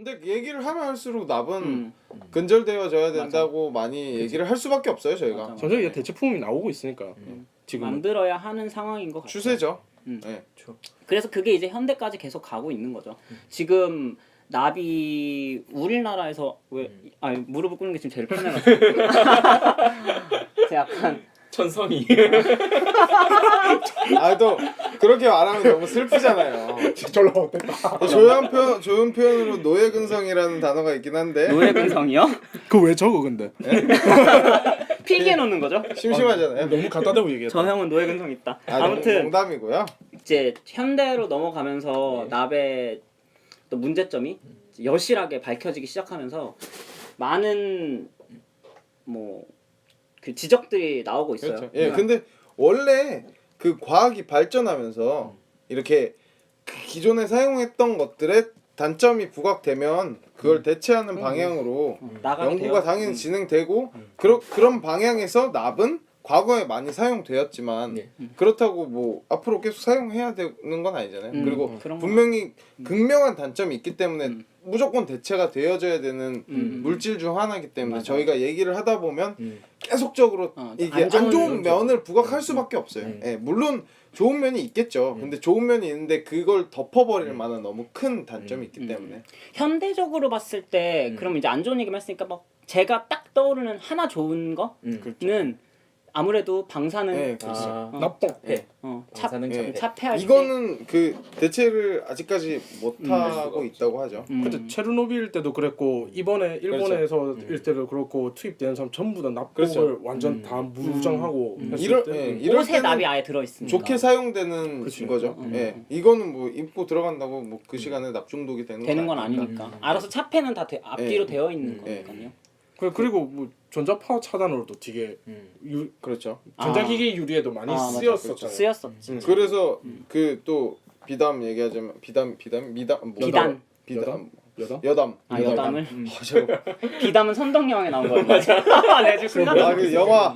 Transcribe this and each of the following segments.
근데 얘기를 하면 할수록 납은 근절되어져야 된다고 많이 얘기를 할 수밖에 없어요 저희가. 맞아. 전혀 이제 대체품이 나오고 있으니까 지금 만들어야 하는 상황인 것 같아요. 추세죠. 네. 네. 그래서 그게 이제 현대까지 계속 가고 있는 거죠. 지금 납이 우리나라에서 무릎을 꿇는 게 지금 제일 편해가지고 제가 약간 천성이. 또 그렇게 말하면 너무 슬프잖아요. 졸라 못됐다. 좋은 표현으로 노예근성이라는 단어가 있긴 한데 노예근성이요? 그 왜 적어 근데? 필기해 놓는 거죠. 심심하잖아요. 너무 갖다 대고 얘기했다. 저 형은 노예근성 있다. 아, 아무튼 농담이고요. 이제 현대로 넘어가면서 납의 또 문제점이 여실하게 밝혀지기 시작하면서 많은 뭐 그 지적들이 나오고 있어요. 그렇죠. 예, 근데 원래 그 과학이 발전하면서 이렇게 그 기존에 사용했던 것들의 단점이 부각되면 그걸 대체하는 방향으로 나가게 연구가 돼요. 당연히 진행되고 그런 방향에서 납은 과거에 많이 사용되었지만 네. 그렇다고 뭐 앞으로 계속 사용해야 되는 건 아니잖아요. 그리고 그런 거. 분명히 극명한 단점이 있기 때문에 무조건 대체가 되어져야 되는 물질 중 하나이기 때문에 맞아. 저희가 얘기를 하다 보면 계속적으로 이게 안 좋은 안 좋은 면을 부각할 수밖에 없어요. 예, 물론 좋은 면이 있겠죠. 근데 좋은 면이 있는데 그걸 덮어버릴 만한 너무 큰 단점이 있기 때문에 현대적으로 봤을 때 그럼 이제 안 좋은 얘기만 했으니까 막 제가 딱 떠오르는 하나 좋은 거는 아무래도 방사능 예, 그렇죠. 나빠. 네. 차, 예. 차폐할 때 이거는 그 대체를 아직까지 못 하고 있다고 하죠. 그때 체르노빌 때도 그랬고 이번에 일본에서 일때도 그렇고 투입되는 사람 전부 다 납법을 그렇죠. 완전 다 무장하고 했을 이럴 때 이럴 옷에 때는 납이 아예 들어있으니까 좋게 사용되는 그치. 거죠. 예, 이거는 뭐 입고 들어간다고 뭐 그 시간에 납 중독이 되는 건 아니니까 알아서 차폐는 다 앞뒤로 되어 있는 거니까요. 그리고 뭐 전자파 차단으로도 되게 그렇죠. 전자기기 유리에도 많이 맞아. 쓰였었잖아요. 쓰였었지. 그래서 그 또 비담 얘기하자면 비담 뭐 비단. 비담 여담? 여담 여담을 저 비담은 선덕여왕에 나온 거예요. 맞아. 내 지금 순간 그 영화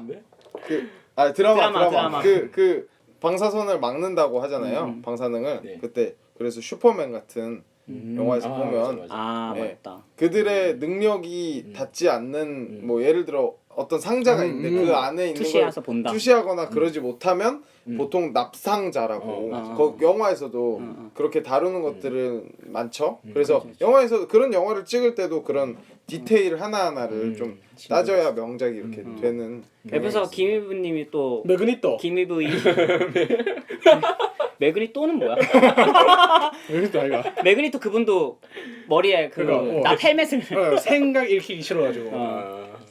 드라마 드라마. 그 방사선을 막는다고 하잖아요. 방사능을 네. 그때 그래서 슈퍼맨 같은 영화에서 보면 맞아. 네. 맞다. 그들의 능력이 닿지 않는 뭐 예를 들어 어떤 상자가 있는데 그 안에 있는 투시해서 걸 본다. 투시하거나 그러지 못하면 보통 납상자라고 그 영화에서도 그렇게 다루는 것들은 많죠. 그래서 영화에서 그런 영화를 찍을 때도 그런 디테일 하나하나를 좀 따져야 명작이 이렇게 되는 옆에서 김희부님이 또 매그니또. 김희부이 매그니또는 뭐야? 매그니또 아이가. 매그니또 그분도 머리에 그러니까, 나 헬멧을 생각 읽히기 싫어가지고.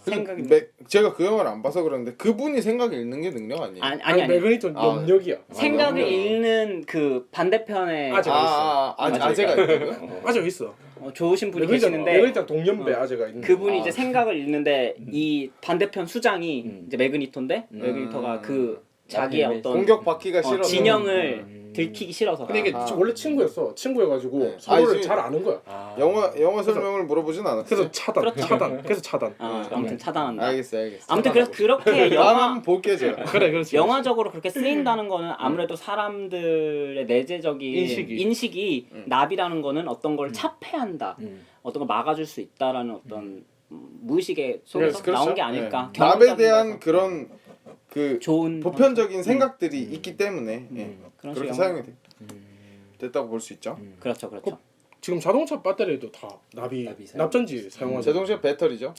생각이 제가 그 영화를 안 봐서 그러는데 그분이 생각을 읽는 게 능력 아니에요? 아니 매그니또 염력이야. 생각을 읽는 그 반대편에 아재가 있다고요? 아직 있어. 좋으신 분이 계시는데 매그니또 동년배 아재가 있는. 그분이 이제 생각을 읽는데 이 반대편 수장이 이제 매그니토인데 매그니토가 그 자기의 어떤 공격받기가 싫어서 진영을 들키기 싫어서 근데 이게 원래 친구였어. 친구여가지고 네. 서로를 지금 잘 아는 거야. 영화 설명을 물어보진 않았어요. 그래서 차단. 그렇죠. 그래서 차단. 아무튼 차단한다. 알겠어요. 아무튼 그래서 그렇게 다음 영화 한번 볼게요 제가. 그래 그렇지. 영화적으로 그렇게 쓰인다는 거는 아무래도 사람들의 내재적인 인식이 납이라는 거는 어떤 걸 차폐한다, 어떤 걸 막아줄 수 있다라는 어떤 무의식의 속에서 나온 게 아닐까. 네. 납에 경험적인 대한 거에서. 그런 그 좋은 보편적인 생각들이 있기 때문에 그런 그렇게 식의 사용이 됐다고 볼 수 있죠. 그렇죠. 지금 자동차 배터리도 다 납이 납전지 사용하죠. 자동차 배터리죠.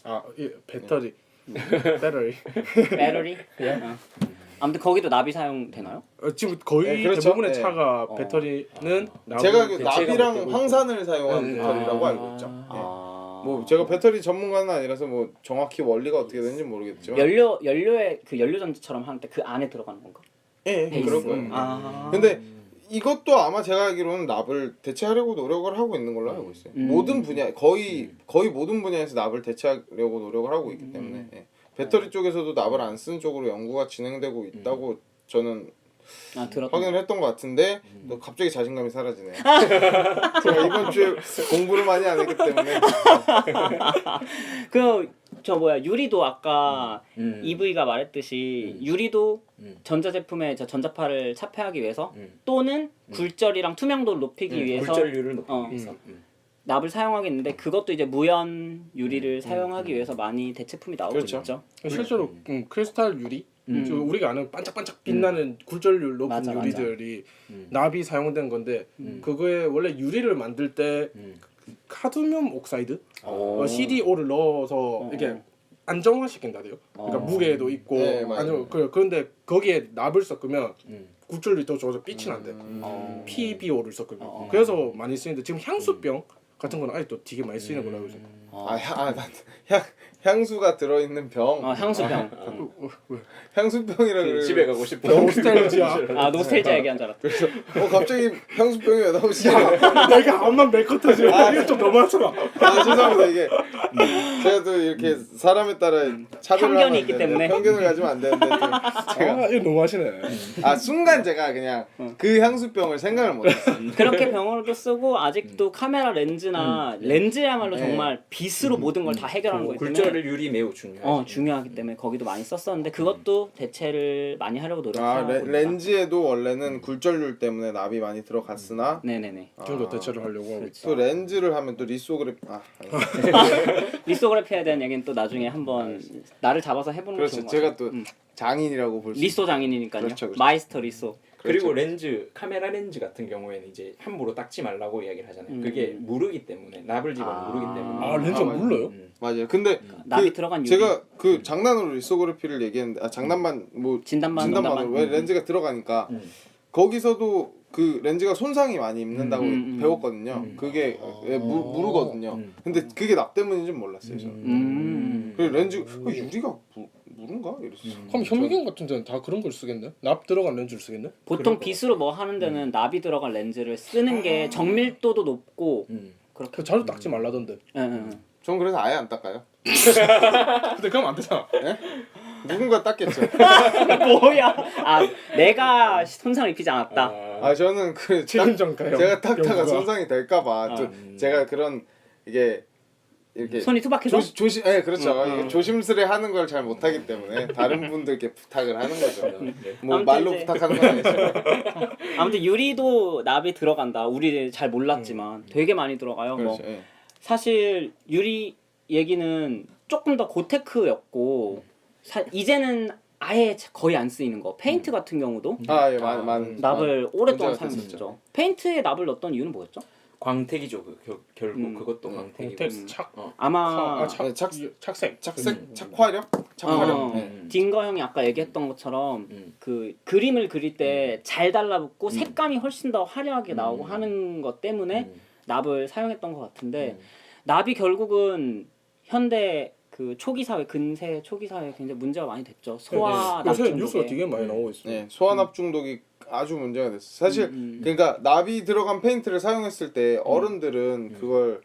배터리. 배터리. 배터리. 아무튼 거기도 납이 사용되나요? 지금 거의 네, 그렇죠. 대부분의 네. 차가 배터리는 제가 그 대체가 납이랑 되고 황산을 사용하는 배터리라고 알고 있죠. 뭐 제가 배터리 전문가는 아니라서 뭐 정확히 원리가 어떻게 되는지 모르겠지만 연료의 그 연료전지처럼 하는데 그 안에 들어가는 건가? 그런 거예요. 아. 근데 이것도 아마 제가 알기로는 납을 대체하려고 노력을 하고 있는 걸로 알고 있어요. 모든 분야 거의 모든 분야에서 납을 대체하려고 노력을 하고 있기 때문에 배터리 쪽에서도 납을 안 쓰는 쪽으로 연구가 진행되고 있다고 저는 확인을 했던 것 같은데 또 갑자기 자신감이 사라지네요. 제가 이번 주에 공부를 많이 안 했기 때문에 저 유리도 아까 EV가 말했듯이 유리도 전자제품의 전자파를 차폐하기 위해서 또는 굴절이랑 투명도를 높이기 위해서 굴절률을 높이기 위해서 납을 사용하겠는데 그것도 이제 무연 유리를 사용하기 위해서 많이 대체품이 나오고 그렇죠. 있죠. 실제로 크리스탈 유리 지금 우리가 아는 반짝반짝 빛나는 굴절률 높은 맞아, 유리들이 납이 사용된 건데 그거에 원래 유리를 만들 때 카드뮴 옥사이드 CDO를 넣어서 이렇게 안정화시킨다대요. 그러니까 무게도 있고 네, 맞아요. 그런데 거기에 납을 섞으면 굴절률이 더 좋아서 빛이 난대. PBO를 섞으면. 그래서 많이 쓰는데 지금 향수병 같은 거는 아직도 되게 많이 쓰이는 걸로 알고 있어요. 향수가 들어있는 병. 향수병. 향수병이라 그래. 집에 가고 싶어. 노스텔지아. 노스텔지아 얘기한 줄 알았다. 갑자기 향수병이 왜 나오지? 내가 암만 메커터지. 이게 좀 너무하잖아. 죄송합니다. 이게 제가 또 이렇게 사람에 따라 차별을 편견이 하면 있기 안 되는데, 때문에. 편견을 가지면 안 되는데 제가 이거 너무하시네. 순간 제가 그냥 그 향수병을 생각을 못했어요. 그렇게 병으로도 쓰고 아직도 카메라 렌즈나 렌즈야말로 정말 빛으로 모든 걸 다 해결하는 거기 때문에 굴절 유리 매우 중요하죠. 중요하기 때문에 거기도 많이 썼었는데 그것도 대체를 많이 하려고 노력하고 있다. 렌즈에도 원래는 굴절률 때문에 납이 많이 들어갔으나 네네네. 지금도 대체를 하려고 하고 있어. 또 렌즈를 하면 또 리소그래피 리소그래피에 대한 얘기는 또 나중에 한번 나를 잡아서 해보는 거 좋은 그렇죠. 것 제가 같아요. 또 장인이라고 볼 수 리소 장인이니까요. 그렇죠, 그렇죠. 마이스터 리소. 그리고 렌즈 카메라 렌즈 같은 경우에는 이제 함부로 닦지 말라고 이야기를 하잖아요. 그게 무르기 때문에 납을 집어 무르기 때문에. 렌즈 물러요? 맞아요. 근데 납이 들어간 유리. 제가 그 장난으로 리소그래피를 얘기했는데 장난만 뭐 진단만, 진단만으로 농담만. 왜 렌즈가 들어가니까 거기서도 그 렌즈가 손상이 많이 입는다고 배웠거든요. 그게 무르거든요. 근데 그게 납 때문인지 몰랐어요. 저는. 그리고 렌즈 유리가 무른가 이랬어요. 그럼 현미경 같은 데는 다 그런 걸 쓰겠네? 납 들어간 렌즈를 쓰겠네? 보통 빛으로 뭐 하는 데는 납이 들어간 렌즈를 쓰는 게 정밀도도 높고 그렇게. 자주 닦지 말라던데. 전 그래서 아예 안 닦아요. 근데 그럼 안 되잖아. 누군가 닦겠죠. 뭐야? 내가 손상을 입히지 않았다. 저는 그 책임전가요. 제가 닦다가 연구가. 손상이 될까봐 제가 그런 이게 이렇게 손이 투박해서? 조심 그렇죠. 이게 조심스레 하는 걸 잘 못하기 때문에 다른 분들께 부탁을 하는 거죠. 뭐 아무튼 말로 이제- 부탁하는 건 아니지만 아무튼 유리도 납이 들어간다. 우리 잘 몰랐지만 되게 많이 들어가요. 그렇죠. 뭐 사실 유리 얘기는 조금 더 고테크였고 이제는 아예 거의 안 쓰이는 거. 페인트 같은 경우도 많은 납을 오랫동안 문제가 사용했죠. 됐었죠. 페인트에 납을 넣었던 이유는 뭐였죠? 광택이죠. 결국 그것도 광택이고. 텍스 착. 아마 착색. 착화력? 착화력. 딩거 형이 아까 얘기했던 것처럼 그 그림을 그릴 때 잘 달라붙고 색감이 훨씬 더 화려하게 나오고 하는 것 때문에 납을 사용했던 것 같은데 납이 결국은 현대 그 초기 사회 근세 초기 사회에 굉장히 문제가 많이 됐죠. 소아 납 요새 중독에. 뉴스가 되게 많이 나오고 있어요. 네, 소화납 중독이 아주 문제가 됐어요. 사실 그러니까 납이 들어간 페인트를 사용했을 때 어른들은 그걸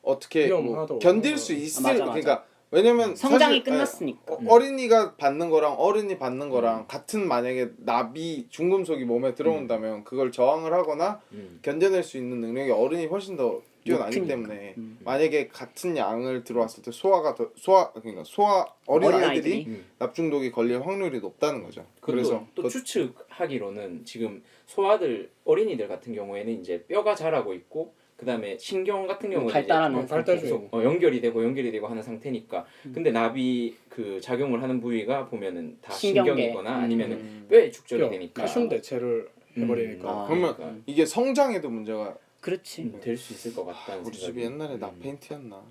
어떻게 뭐 위험하다고. 견딜 수 있을 맞아. 그러니까 왜냐면 성장이 사실, 끝났으니까. 어린이가 받는 거랑 어른이 받는 거랑 같은 만약에 납이 중금속이 몸에 들어온다면 그걸 저항을 하거나 견뎌낼 수 있는 능력이 어른이 훨씬 더 뛰어나기 높으니까. 때문에 만약에 같은 양을 들어왔을 때 그러니까 어린 아이들이 납 중독이 걸릴 확률이 높다는 거죠. 그래서 또 추측하기로는 지금 소아들 어린이들 같은 경우에는 이제 뼈가 자라고 있고 그다음에 신경 같은 경우는 발달하는 이제 발달 계속 연결이 되고 하는 상태니까 근데 납이 그 작용을 하는 부위가 보면은 다 신경계. 신경이거나 아니면은 뼈에 축적이 되니까 칼슘 대체를 해버리니까. 그러면 이게 성장에도 문제가 그렇지. 될 수 있을 것 같다는 우리 생각이. 집이 옛날에 납 페인트였나?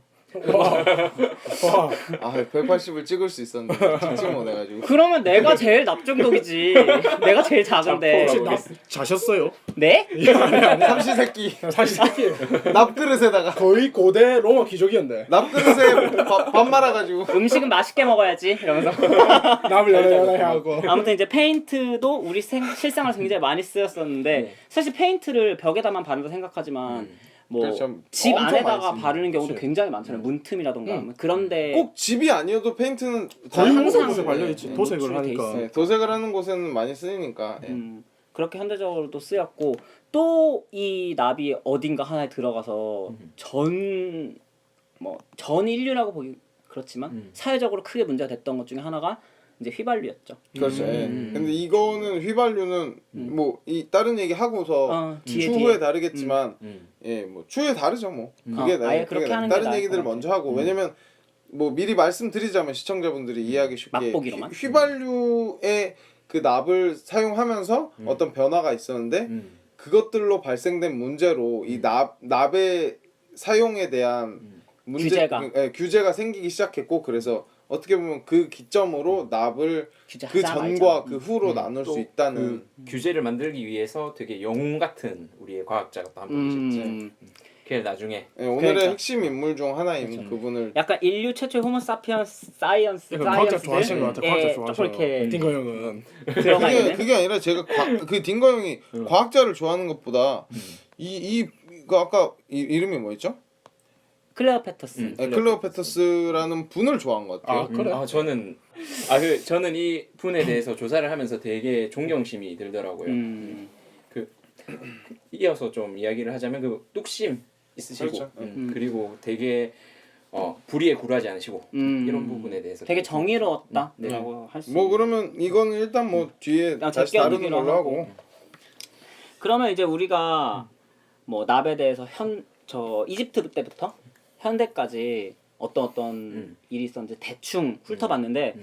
와. 180을 찍을 수 있었는데 찍지 못해가지고. 그러면 내가 제일 납중독이지. 내가 제일 작은데. 혹시 납 자셨어요? 네? 삼시세끼 사실 납그릇에다가 거의 고대 로마 귀족이었네. 납그릇에 밥 말아가지고. 음식은 맛있게 먹어야지. 이러면서. 납을 연하연하게 하고. 아무튼 이제 페인트도 우리 실생활에서 굉장히 많이 쓰였었는데 사실 페인트를 벽에다만 바른다 생각하지만 뭐 그렇죠. 집 엄청 안에다가 많이 씁니다. 바르는 경우도 굉장히 많잖아요. 문틈이라던가. 그런데 꼭 집이 아니어도 페인트는 거의 모든 항상 곳에 발려있지. 네, 도색을 노출이 돼 하니까. 있어요. 네, 도색을 하는 곳에는 많이 쓰이니까. 예. 그렇게 현대적으로도 쓰였고 또 이 납이 어딘가 하나에 들어가서 전 인류라고 보기 그렇지만 사회적으로 크게 문제가 됐던 것 중에 하나가 이제 휘발유였죠. 그렇죠. 예. 근데 이거는 휘발유는 뭐 이 다른 얘기 하고서 뒤에. 추후에 다르겠지만 예, 뭐 추후에 다르죠, 뭐. 그게 아예 그렇게 하는 게 다른 나을 얘기들을 것 먼저 하고 왜냐면 뭐 미리 말씀드리자면 시청자분들이 이해하기 쉽게 맛보기로만? 휘발유의 그 납을 사용하면서 어떤 변화가 있었는데 그것들로 발생된 문제로 이 납의 사용에 대한 규제가 생기기 시작했고 그래서 어떻게 보면 그 기점으로 납을 그 전과 그 후로 나눌 수 있다는 규제를 만들기 위해서 되게 영웅 같은 우리의 과학자가 또 한 분 계셨죠. 걔 나중에 예, 오늘의 그러니까. 핵심 인물 중 하나인 그렇죠. 그분을 약간 인류 최초의 호모 사피언스 사이언스 과학자 좋아하시는 것 같아. 과학자 조금 좋아하셔. 이렇게 딩거 형은 들어가 있는 그게 아니라 제가 그 딩거 형이 과학자를 좋아하는 것보다 그 아까 이름이 뭐였죠? 클레어 패터슨. 클레오 패터스라는 분을 좋아한 것 같아요. 아 그래? 저는 이 분에 대해서 조사를 하면서 되게 존경심이 들더라고요. 이어서 좀 이야기를 하자면 그 뚝심 있으시고 그렇죠. 그리고 되게 불의에 굴하지 않으시고 이런 부분에 대해서 되게 좀 정의로웠다라고 할 수. 뭐 그러면 이거는 일단 뭐 뒤에 다시 다루는 제껴두기로 걸로 하고 그러면 이제 우리가 뭐 납에 대해서 저 이집트 때부터 현대까지 어떤 일이 있었는지 대충 훑어봤는데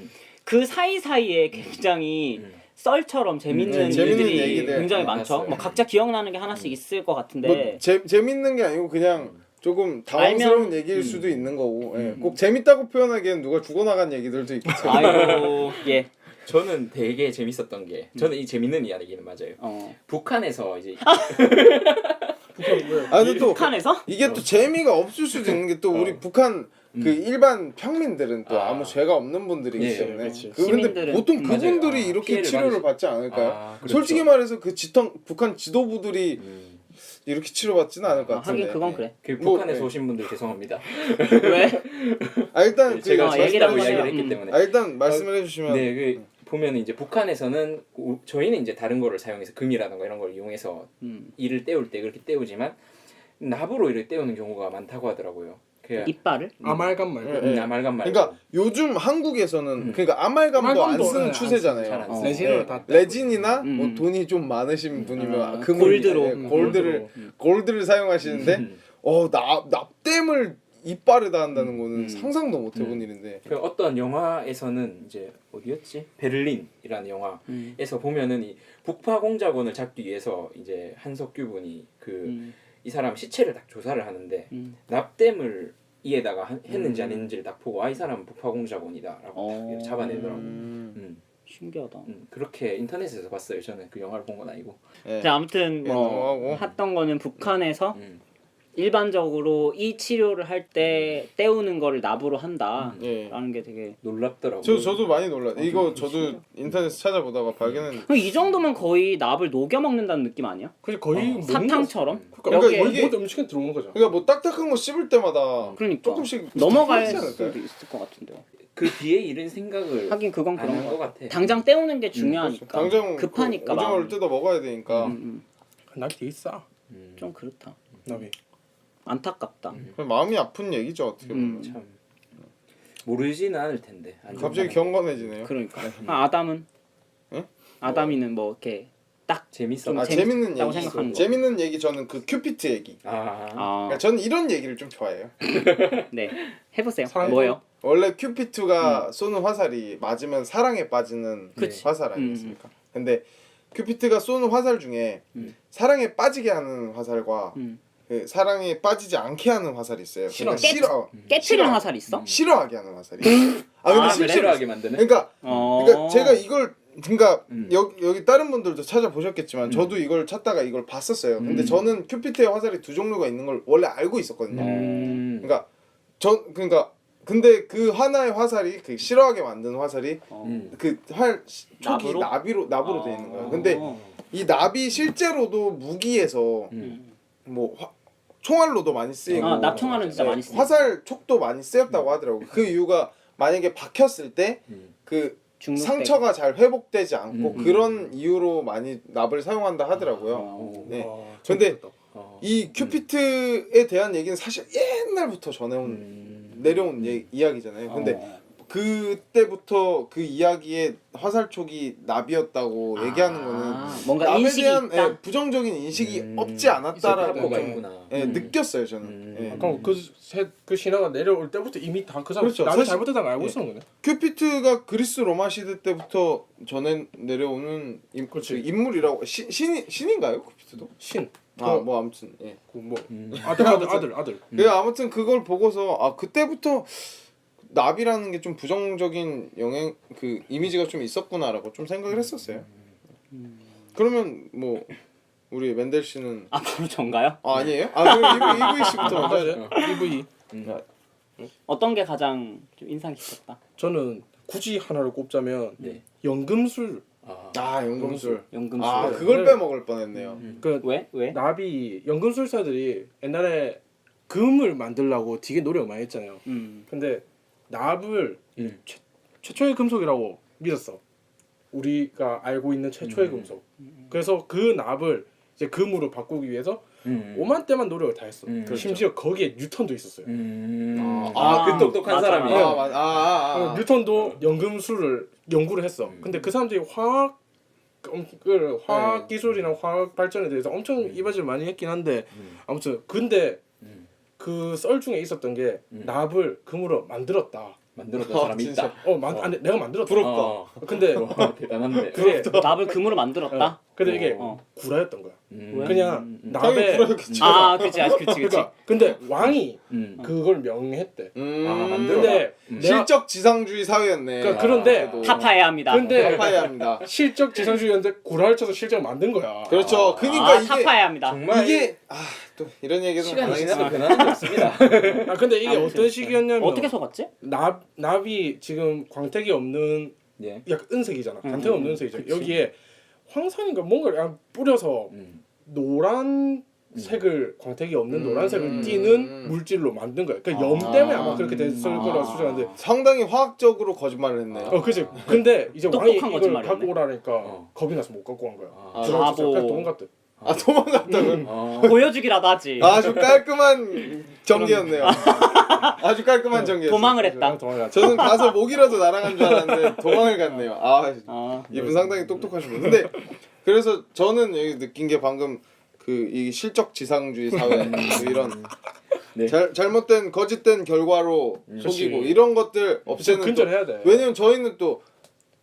그 사이사이에 굉장히 썰처럼 재밌는 재밌는 일들이 얘기들. 굉장히 많죠. 맞았어요. 뭐 각자 기억나는 게 하나씩 있을 것 같은데 뭐 재밌는 게 아니고 그냥 조금 당황스러운 얘기일 수도 있는 거고 예. 꼭 재밌다고 표현하기엔 누가 죽어나간 얘기들도 있겠죠. 아이고 예. 저는 되게 재밌었던 게 저는 이 재밌는 이야기는 맞아요. 북한에서 이제 근데 또 북한에서 이게 또 재미가 없을 수도 있는 게 또 우리 북한 그 일반 평민들은 또 아무 죄가 없는 분들이기 예, 때문에 그렇지. 근데 시민들은- 보통 맞아요. 그분들이 이렇게 피해를 치료를 받지 않을까요? 그렇죠. 솔직히 말해서 그 북한 지도부들이 이렇게 치료받지는 않을 것 같은데. 하긴 그건 그래. 그 뭐, 북한에서 네. 오신 분들 죄송합니다. 왜? 일단 제가 얘기라고 이야기를 해요. 했기 때문에. 일단 말씀을 해주시면 네, 보면 이제 북한에서는 저희는 이제 다른 거를 사용해서 금이라든가 이런 걸 이용해서 이를 때울 때 그렇게 때우지만 납으로 이를 때우는 경우가 많다고 하더라고요. 이빨을? 아말감 말고 아말감 말고. 그러니까 요즘 한국에서는 그러니까 아말감도 안 쓰는 안 추세잖아요. 잘안 레진으로 다 레진이나 뭐 돈이 좀 많으신 분이면 골드로. 골드를 사용하시는데 납땜을 이빨에다 한다는 거는 상상도 못 해본 일인데. 그 어떤 영화에서는 이제 어디였지? 베를린이라는 영화에서 보면은 이 북파 공작원을 잡기 위해서 이제 한석규 분이 이 사람 시체를 딱 조사를 하는데 납땜을 이에다가 했는지 안 했는지를 딱 보고 이 사람은 북파 공작원이다라고 잡아내더라고. 신기하다. 그렇게 인터넷에서 봤어요. 저는 그 영화를 본 건 아니고. 예. 자, 아무튼 뭐 넘어가고. 했던 거는 북한에서 일반적으로 이 치료를 할 때 때우는 거를 납으로 한다라는 예. 게 되게 놀랍더라고. 저도 많이 놀랐. 이거 저도 인터넷 찾아보다가 발견했는데. 그럼 이 정도면 거의 납을 녹여 먹는다는 느낌 아니야? 그게 거의 먹는 사탕처럼? 그러니까 여기에 이게- 모든 음식에 들어오는 거죠. 그러니까 뭐 딱딱한 거 씹을 때마다 그러니까 조금씩 넘어갈 하지 않을까요? 수도 있을 것 같은데. 그 뒤에 이런 생각을 하긴 그건 안 그런 한 거 것 같아. 당장 때우는 게 중요하니까. 당장 급하니까 그 오징어를 마음이. 뜯어 먹어야 되니까. 납이 되게 싸. 좀 그렇다. 납이. 안타깝다. 마음이 아픈 얘기죠 어떻게 보면. 참 모르지는 않을 텐데. 안 갑자기 좋다는 거. 경건해지네요. 그러니까. 아담은? 응? 아담이는 뭐 이렇게 딱 재밌어. 좀 재밌는 재밌다고 얘기. 생각하는 거. 재밌는 얘기 저는 그 큐피트 얘기. 그러니까 저는 이런 얘기를 좀 좋아해요. 네 해보세요. 사람- 뭐예요? 원래 큐피트가 쏘는 화살이 맞으면 사랑에 빠지는 그치. 화살 아니겠습니까? 근데 큐피트가 쏘는 화살 중에 사랑에 빠지게 하는 화살과 그 사랑에 빠지지 않게 하는 화살이 있어요. 그러니까 깨트리는 싫어. 화살 있어? 싫어하게 하는 화살이. 근데 그래? 실제로 싫어하게 만드네. 그러니까 제가 이걸 그러니까 여기 다른 분들도 찾아보셨겠지만 저도 이걸 찾다가 이걸 봤었어요. 근데 저는 큐피트의 화살이 두 종류가 있는 걸 원래 알고 있었거든요. 그러니까 근데 그 하나의 화살이 그 싫어하게 만든 화살이 그 활 촉이 나비로 돼 있는 거예요. 근데 이 나비 실제로도 무기에서 뭐 총알로도 많이 쓰이고 납총알은 진짜 많이 쓰. 화살 촉도 많이 쓰였다고 하더라고요. 그 이유가 만약에 박혔을 때 그 상처가 잘 회복되지 않고 그런 이유로 많이 납을 사용한다 하더라고요. 네. 근데 이 큐피트에 대한 얘기는 사실 옛날부터 내려온 이야기잖아요. 근데 그때부터 그 이야기의 화살촉이 나비였다고 얘기하는 거는 뭔가 나비에 인식이 대한 있다. 예, 부정적인 인식이 없지 않았다라고 있을 좀 있구나. 예, 느꼈어요 저는. 예. 그럼 그 신화가 내려올 때부터 이미 다 그 사람 그렇죠. 나비 사실- 잘못했다는 걸 알고 예. 있었는 거네. 큐피트가 그리스 로마 시대 때부터 전해 내려오는 그렇지. 그 인물이라고 신인가요 큐피트도? 신. 아 뭐 아무튼 예. 그뭐 아들. 그 아무튼 그걸 보고서 아 그때부터 나비라는 게 좀 부정적인 영향 그 이미지가 좀 있었구나라고 좀 생각을 했었어요. 그러면 뭐 우리 맨델 씨는 앞으로 전가요? 아니에요? 아 그럼 이브이 씨부터 먼저 하죠. EV. 어떤 게 가장 좀 인상 깊었다? 저는 굳이 하나를 꼽자면 네. 연금술. 아 연금술. 연금술. 아 그걸 빼먹을 뻔했네요. 그 왜? 왜? 나비 연금술사들이 옛날에 금을 만들려고 되게 노력을 많이 했잖아요. 근데 납을 최초의 금속이라고 믿었어. 우리가 알고 있는 최초의 금속. 그래서 그 납을 이제 금으로 바꾸기 위해서 오만 대만 노력을 다 했어. 심지어 거기에 뉴턴도 있었어요. 그 똑똑한 맞아. 사람이. 뉴턴도 연금술을 연구를 했어. 근데 그 사람들이 화학 기술이나 화학 발전에 대해서 엄청 이바지를 많이 했긴 한데 아무튼 근데 그 썰 중에 있었던 게 납을 금으로 만들었다. 만들었던 사람이 진짜. 있다. 아니, 내가 만들었다. 부럽다. 근데 대단한데. 그게 납을 금으로 만들었다? 근데 이게 어. 구라였던 거야. 왜? 그냥 당연히 납에 불어였겠지. 아, 그치, 그치. 그러니까 근데 왕이 그걸 명했대. 근데 내가 실적 지상주의 사회였네. 그러니까 그런데 타파해야 합니다. 근데 타파해야 합니다. 실적 지상주의였는데 구라를 쳐서 실적을 만든 거야. 그렇죠. 그러니까 이게 타파해야 합니다. 정말 이게 또 이런 얘기는 시간이 안 지나도 하겠습니다. 변하는 게 없습니다. 근데 이게 아무튼, 어떤 시기였냐면 어떻게 속았지? 납이 지금 광택이 없는 예. 약간 은색이잖아. 광택 없는 은색이잖아. 그치. 여기에 황산인가 뭔가를 그냥 뿌려서 노란 색을 광택이 없는 노란색을 띠는 물질로 만든 거야. 그러니까 염 때문에 아마 그렇게 됐을 거라고 추정하는데. 상당히 화학적으로 거짓말을 했네요. 그치. 근데 이제 왕이 똑똑한 이걸 거짓말이었네. 갖고 오라니까 겁이 나서 못 갖고 간 거야. 아, 들어가서 그냥 바보. 도망갔대. 아 도망갔다고? 보여주기라도 하지. 아주 깔끔한 전개였네요. 아주 깔끔한 전개였어요. 도망을 했다. 도망갔대. 저는 가서 목이라도 날아간 줄 알았는데 도망을 갔네요. 아, 이분 상당히 똑똑하신 분. 근데 그래서 저는 여기 느낀 게 방금 그 이 실적 지상주의 사회 뭐 이런 네. 잘못된 거짓된 결과로 속이고 이런 것들 없애는 또, 근절해야 돼. 왜냐면 저희는 또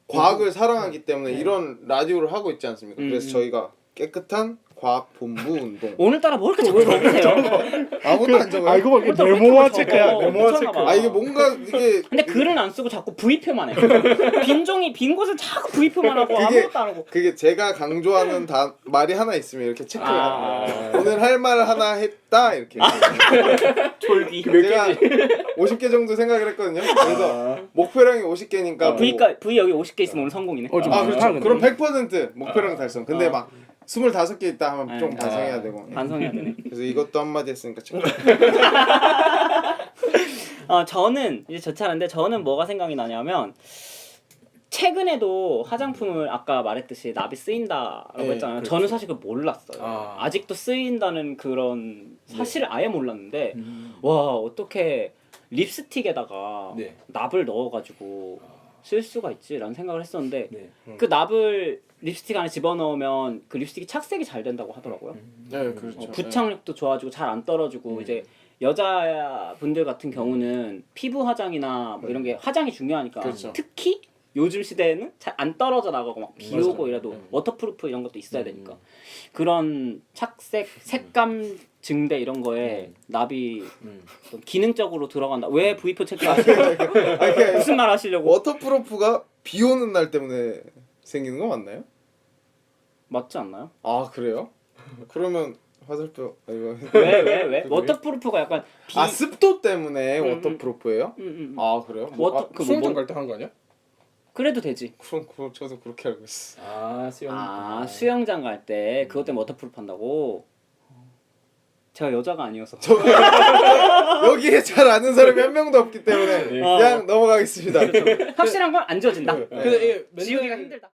과학을 사랑하기 때문에 이런 라디오를 하고 있지 않습니까? 그래서 저희가 깨끗한 과학 본부 운동 오늘따라 뭐 이렇게 자꾸 적으세요? 아무도 안 적어요. 알고 보니 그것도 네모화 그렇게 체크야. 적어. 네모화 괜찮아 체크. 봐. 아 이게 뭔가 이게 근데 글은 안 쓰고 자꾸 V표만 해. 빈 곳은 자꾸 V표만 하고 그게- 아무것도 안 하고. 그게 제가 강조하는 말이 하나 있으면 이렇게 체크를 아. 해요. 오늘 할 말 하나 했다 이렇게. 졸기. 제가 50개 정도 생각을 했거든요. 그래서 목표량이 50개니까 V 여기 50개 있으면 오늘 성공이네. 좀 아 그렇죠. 근데. 그럼 100% 목표량 달성. 근데 막 25개 있다 하면 좀 네. 반성해야 되고. 반성해야 되네. 그래서 이것도 한마디 했으니까 체크. 저는 이제 저 차례인데 저는 뭐가 생각이 나냐면 최근에도 화장품을 아까 말했듯이 납이 쓰인다라고 네, 했잖아요. 그렇죠. 저는 사실 그걸 몰랐어요. 아직도 쓰인다는 그런 사실을 아예 몰랐는데 와 어떻게 립스틱에다가 네. 납을 넣어가지고 쓸 수가 있지라는 생각을 했었는데 네. 그 납을 립스틱 안에 집어넣으면 그 립스틱이 착색이 잘 된다고 하더라고요. 네, 그렇죠. 부착력도 좋아지고 잘 안 떨어지고 이제 여자분들 같은 경우는 피부 화장이나 뭐 이런 게 화장이 중요하니까 그렇죠. 특히 요즘 시대에는 잘 안 떨어져 나가고 막 비 오고 맞아요. 이래도 워터프루프 이런 것도 있어야 되니까 그런 착색, 색감 증대 이런 거에 납이 어떤 기능적으로 들어간다. 왜 V4 체크하시려고? 아니, 그게 무슨 말 하시려고? 워터프루프가 비 오는 날 때문에 생기는 거 맞나요? 맞지 않나요? 아 그래요? 그러면 화살표 이거 왜? 워터프루프가 약간 비 아 습도 때문에 워터프루프예요? 음. 아 그래요? 워터 그거 수영장 뭐 갈 때 한 거 아니야? 그래도 되지. 그럼 저도 그렇게 알고 있어. 수영장 갈 때 그것 때문에 워터프루프 한다고? 제가 여자가 아니어서 여기에 잘 아는 사람이 한 명도 없기 때문에 그냥 넘어가겠습니다. 확실한 건 안 지워진다. 근데 이게 지우기가 힘들다.